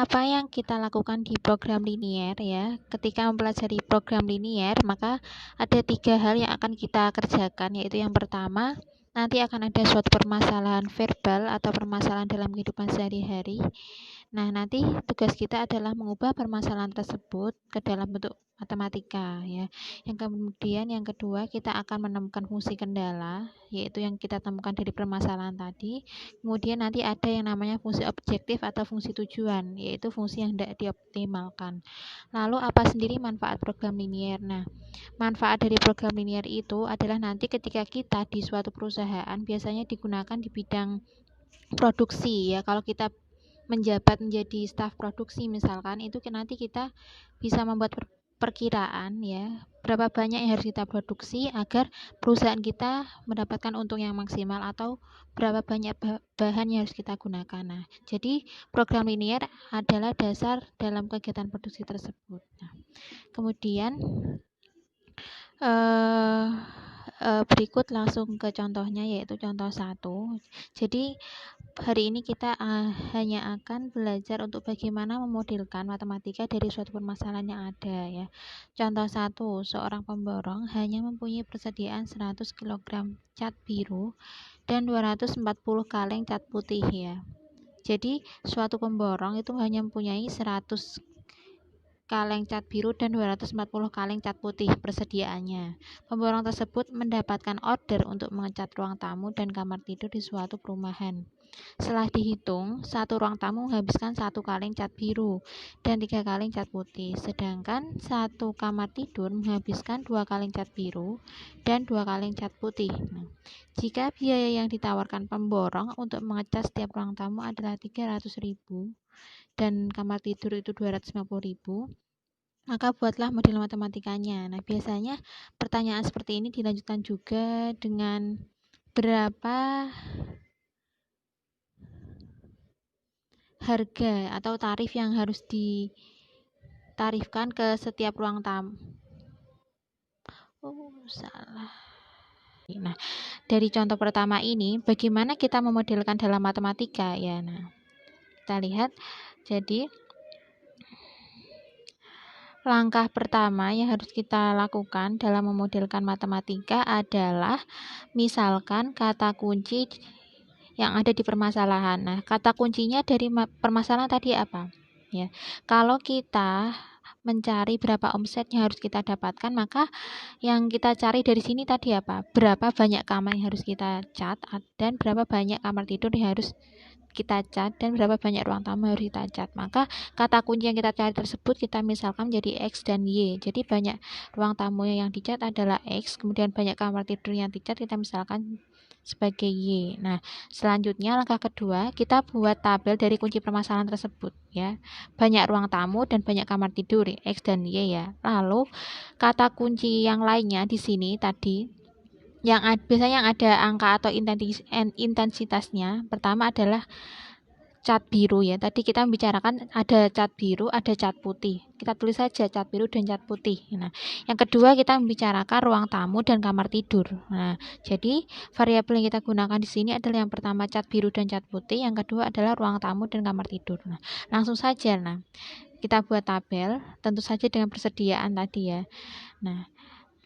apa yang kita lakukan di program linier ya. Ketika mempelajari program linier, maka ada 3 hal yang akan kita kerjakan, yaitu yang pertama, nanti akan ada suatu permasalahan verbal atau permasalahan dalam kehidupan sehari-hari. Nah, nanti tugas kita adalah mengubah permasalahan tersebut ke dalam bentuk matematika ya. Yang kedua, kita akan menemukan fungsi kendala, yaitu yang kita temukan dari permasalahan tadi. Kemudian nanti ada yang namanya fungsi objektif atau fungsi tujuan, yaitu fungsi yang tidak dioptimalkan. Lalu apa sendiri manfaat program linier? Nah, manfaat dari program linier itu adalah nanti ketika kita di suatu perusahaan biasanya digunakan di bidang produksi ya. Kalau kita menjabat menjadi staf produksi misalkan, itu nanti kita bisa membuat perkiraan ya, berapa banyak yang harus kita produksi agar perusahaan kita mendapatkan untung yang maksimal, atau berapa banyak bahan yang harus kita gunakan. Nah, jadi program linier adalah dasar dalam kegiatan produksi tersebut. Nah, kemudian berikut langsung ke contohnya, yaitu contoh 1. Jadi hari ini kita hanya akan belajar untuk bagaimana memodelkan matematika dari suatu permasalahan yang ada ya. Contoh 1, seorang pemborong hanya mempunyai persediaan 100 kg cat biru dan 240 kaleng cat putih ya. Jadi suatu pemborong itu hanya mempunyai 100 kaleng cat biru dan 240 kaleng cat putih persediaannya. Pemborong tersebut mendapatkan order untuk mengecat ruang tamu dan kamar tidur di suatu perumahan. Setelah dihitung, satu ruang tamu menghabiskan 1 kaleng cat biru dan 3 kaleng cat putih, sedangkan satu kamar tidur menghabiskan 2 kaleng cat biru dan 2 kaleng cat putih. Nah, jika biaya yang ditawarkan pemborong untuk mengecat setiap ruang tamu adalah 300.000 dan kamar tidur itu 250.000, maka buatlah model matematikanya. Nah, biasanya pertanyaan seperti ini dilanjutkan juga dengan berapa harga atau tarif yang harus ditarifkan ke setiap ruang tamu. Salah. Nah, dari contoh pertama ini, bagaimana kita memodelkan dalam matematika ya. Nah, kita lihat. Jadi langkah pertama yang harus kita lakukan dalam memodelkan matematika adalah misalkan kata kunci yang ada di permasalahan. Nah, kata kuncinya dari permasalahan tadi apa? Ya, kalau kita mencari berapa omset yang harus kita dapatkan, maka yang kita cari dari sini tadi apa? Berapa banyak kamar yang harus kita cat dan berapa banyak kamar tidur yang harus kita cat dan berapa banyak ruang tamu harus kita cat. Maka kata kunci yang kita cari tersebut kita misalkan jadi X dan Y. Jadi banyak ruang tamu yang dicat adalah X, kemudian banyak kamar tidur yang dicat kita misalkan sebagai Y. Nah, selanjutnya langkah kedua, kita buat tabel dari kunci permasalahan tersebut ya. Banyak ruang tamu dan banyak kamar tidur X dan Y ya. Lalu kata kunci yang lainnya di sini tadi yang biasanya yang ada angka atau intensitasnya, pertama adalah cat biru ya. Tadi kita membicarakan ada cat biru, ada cat putih. Kita tulis saja cat biru dan cat putih. Nah, yang kedua kita membicarakan ruang tamu dan kamar tidur. Nah, jadi variabel yang kita gunakan di sini adalah yang pertama cat biru dan cat putih, yang kedua adalah ruang tamu dan kamar tidur. Nah, langsung saja. Nah, kita buat tabel, tentu saja dengan persediaan tadi ya. Nah,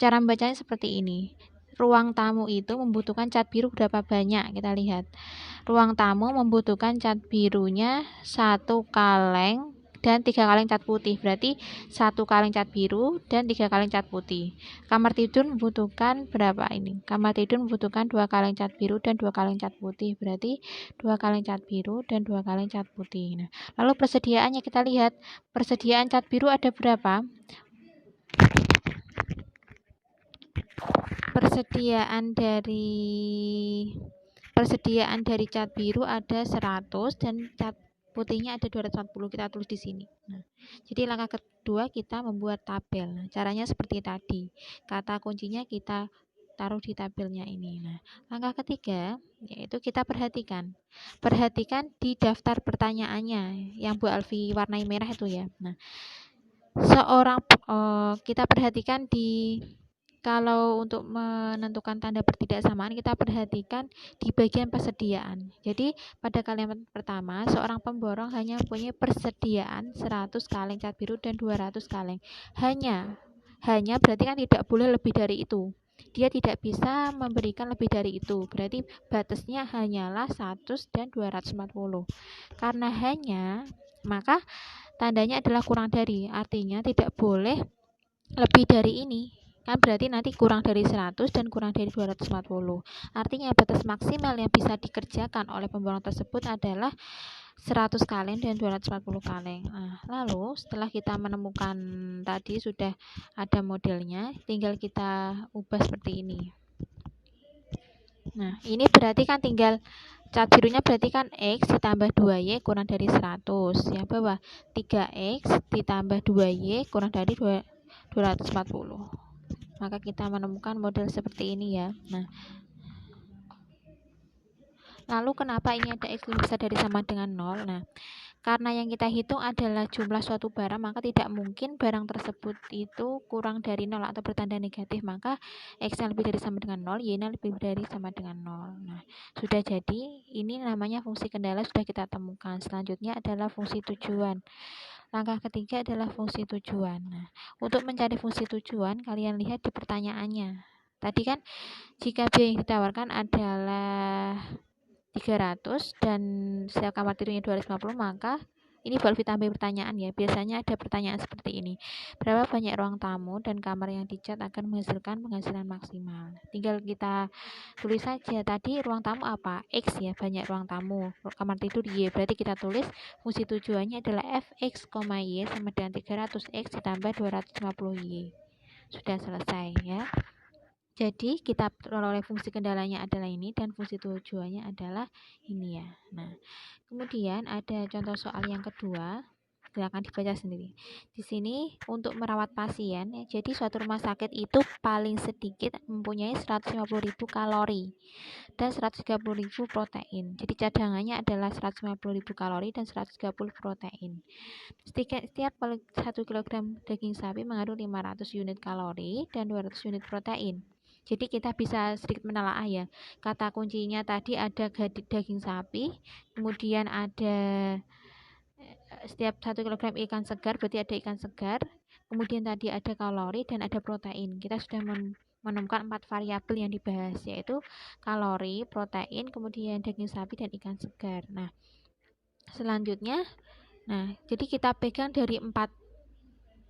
cara membacanya seperti ini. Ruang tamu itu membutuhkan cat biru berapa banyak? Kita lihat. Ruang tamu membutuhkan cat birunya 1 kaleng dan 3 kaleng cat putih. Berarti 1 kaleng cat biru dan 3 kaleng cat putih. Kamar tidur membutuhkan berapa ini? Kamar tidur membutuhkan 2 kaleng cat biru dan 2 kaleng cat putih. Berarti 2 kaleng cat biru dan 2 kaleng cat putih. Nah, lalu persediaannya kita lihat. Persediaan cat biru ada berapa? Persediaan dari cat biru ada 100 dan cat putihnya ada 240, kita tulis di sini. Nah, jadi langkah kedua kita membuat tabel. Nah, caranya seperti tadi. Kata kuncinya kita taruh di tabelnya ini. Nah, langkah ketiga yaitu kita perhatikan di daftar pertanyaannya yang Bu Alfi warnai merah itu ya. Nah, kita perhatikan di Kalau untuk menentukan tanda pertidaksamaan, kita perhatikan di bagian persediaan. Jadi pada kalimat pertama, seorang pemborong hanya mempunyai persediaan 100 kaleng cat biru dan 200 kaleng. Hanya berarti kan tidak boleh lebih dari itu. Dia tidak bisa memberikan lebih dari itu. Berarti batasnya hanyalah 100 dan 240. Karena hanya, maka tandanya adalah kurang dari. Artinya tidak boleh lebih dari ini. Kan berarti nanti kurang dari 100 dan kurang dari 240. Artinya batas maksimal yang bisa dikerjakan oleh pemborong tersebut adalah 100 kaleng dan 240 kaleng. Nah, lalu setelah kita menemukan tadi sudah ada modelnya, tinggal kita ubah seperti ini. Nah, ini berarti kan tinggal cat birunya berarti kan X ditambah 2Y kurang dari 100. Yang bawah 3X ditambah 2Y kurang dari 240. Maka kita menemukan model seperti ini ya. Nah, lalu kenapa ini ada X lebih besar dari sama dengan 0? Nah, karena yang kita hitung adalah jumlah suatu barang, maka tidak mungkin barang tersebut itu kurang dari 0 atau bertanda negatif. Maka X yang lebih dari sama dengan 0, Y nya lebih dari sama dengan 0. Nah, sudah jadi, ini namanya fungsi kendala sudah kita temukan. Selanjutnya adalah fungsi tujuan. Langkah ketiga adalah fungsi tujuan. Nah, untuk mencari fungsi tujuan, kalian lihat di pertanyaannya. Tadi kan, jika biaya yang ditawarkan adalah 300 dan setiap kamar tidurnya 250, maka ini baru ditambah pertanyaan ya. Biasanya ada pertanyaan seperti ini. Berapa banyak ruang tamu dan kamar yang dicat akan menghasilkan penghasilan maksimal? Tinggal kita tulis saja. Tadi ruang tamu apa? X ya, banyak ruang tamu. Kamar tidur Y. Berarti kita tulis fungsi tujuannya adalah fx, y sama dengan 300x ditambah 250y. Sudah selesai ya. Jadi kita peroleh fungsi kendalanya adalah ini dan fungsi tujuannya adalah ini ya. Nah, kemudian ada contoh soal yang kedua. Silakan dibaca sendiri. Di sini untuk merawat pasien, ya, jadi suatu rumah sakit itu paling sedikit mempunyai 150.000 kalori dan 130.000 protein. Jadi cadangannya adalah 150.000 kalori dan 130 protein. Setiap 1 kg daging sapi mengandung 500 unit kalori dan 200 unit protein. Jadi kita bisa sedikit menelaah ya. Kata kuncinya tadi ada daging sapi, kemudian ada setiap 1 kg ikan segar, berarti ada ikan segar, kemudian tadi ada kalori dan ada protein. Kita sudah menemukan 4 variabel yang dibahas, yaitu kalori, protein, kemudian daging sapi dan ikan segar. Nah, selanjutnya, jadi kita pegang dari 4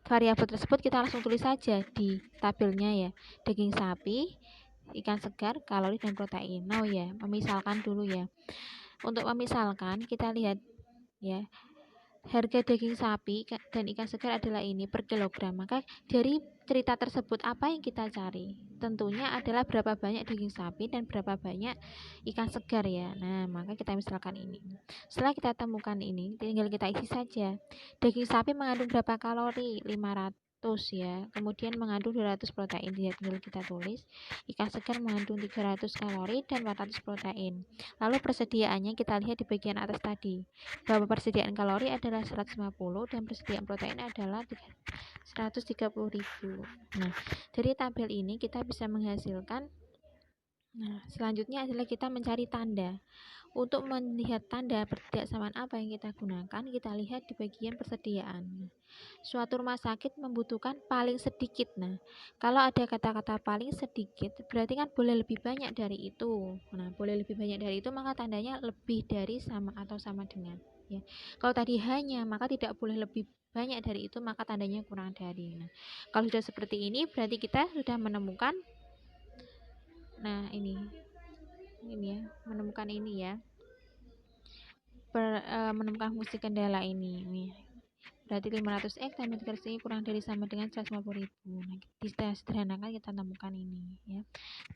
variabel tersebut, kita langsung tulis saja di tabelnya ya. Daging sapi, ikan segar, kalori dan protein. Nah ya, memisalkan dulu ya. Untuk memisalkan, kita lihat ya. Harga daging sapi dan ikan segar adalah ini per kilogram. Maka dari cerita tersebut apa yang kita cari? Tentunya adalah berapa banyak daging sapi dan berapa banyak ikan segar ya. Nah, maka kita misalkan ini. Setelah kita temukan ini, tinggal kita isi saja. Daging sapi mengandung berapa kalori? 500 ya. Kemudian mengandung 200 protein. Ya, tinggal kita tulis. Ikan segar mengandung 300 kalori dan 400 protein. Lalu persediaannya kita lihat di bagian atas tadi. Bahwa persediaan kalori adalah 150 dan persediaan protein adalah 130.000. Nah, dari tabel ini kita bisa menghasilkan. Nah, selanjutnya adalah kita mencari tanda. Untuk melihat tanda pertidaksamaan apa yang kita gunakan, kita lihat di bagian persediaan. Suatu rumah sakit membutuhkan paling sedikit. Nah, kalau ada kata-kata paling sedikit, berarti kan boleh lebih banyak dari itu. Nah, boleh lebih banyak dari itu, maka tandanya lebih dari sama atau sama dengan. Ya. Kalau tadi hanya, maka tidak boleh lebih banyak dari itu, maka tandanya kurang dari. Nah, kalau sudah seperti ini, berarti kita sudah menemukan. Nah, ini ya, menemukan ini ya. Menemukan fungsi kendala ini nih. Berarti 500x tambah 300x kurang dari sama dengan 150.000. Nah, disederhanakan kita temukan ini ya.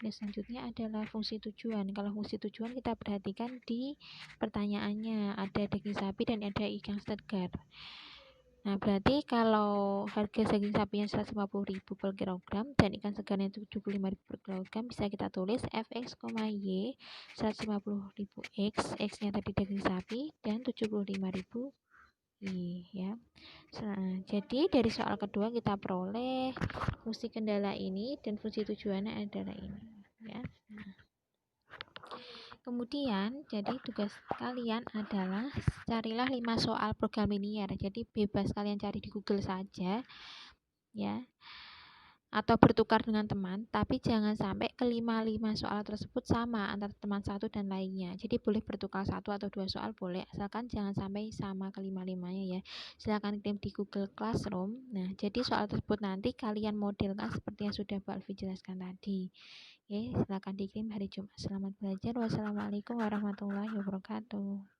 Dan selanjutnya adalah fungsi tujuan. Kalau fungsi tujuan kita perhatikan di pertanyaannya, ada daging sapi dan ada ikan segar. Nah, berarti kalau harga daging sapinya 150.000 per kilogram dan ikan segarnya 75.000 per kilogram, bisa kita tulis fx, y 150.000 x, x-nya tadi daging sapi dan 75.000 ya. Jadi dari soal kedua kita peroleh fungsi kendala ini dan fungsi tujuannya adalah ini, ya. Kemudian, jadi tugas kalian adalah carilah 5 soal program linier. Jadi bebas kalian cari di Google saja, ya. Atau bertukar dengan teman, tapi jangan sampai kelima-lima soal tersebut sama antara teman satu dan lainnya. Jadi boleh bertukar 1 atau 2 soal boleh, asalkan jangan sampai sama kelima-limanya ya. Silakan kirim di Google Classroom. Nah, jadi soal tersebut nanti kalian modelkan seperti yang sudah Mbak Alfi jelaskan tadi. Oke, silakan dikirim hari Jumat. Selamat belajar. Wassalamualaikum warahmatullahi wabarakatuh.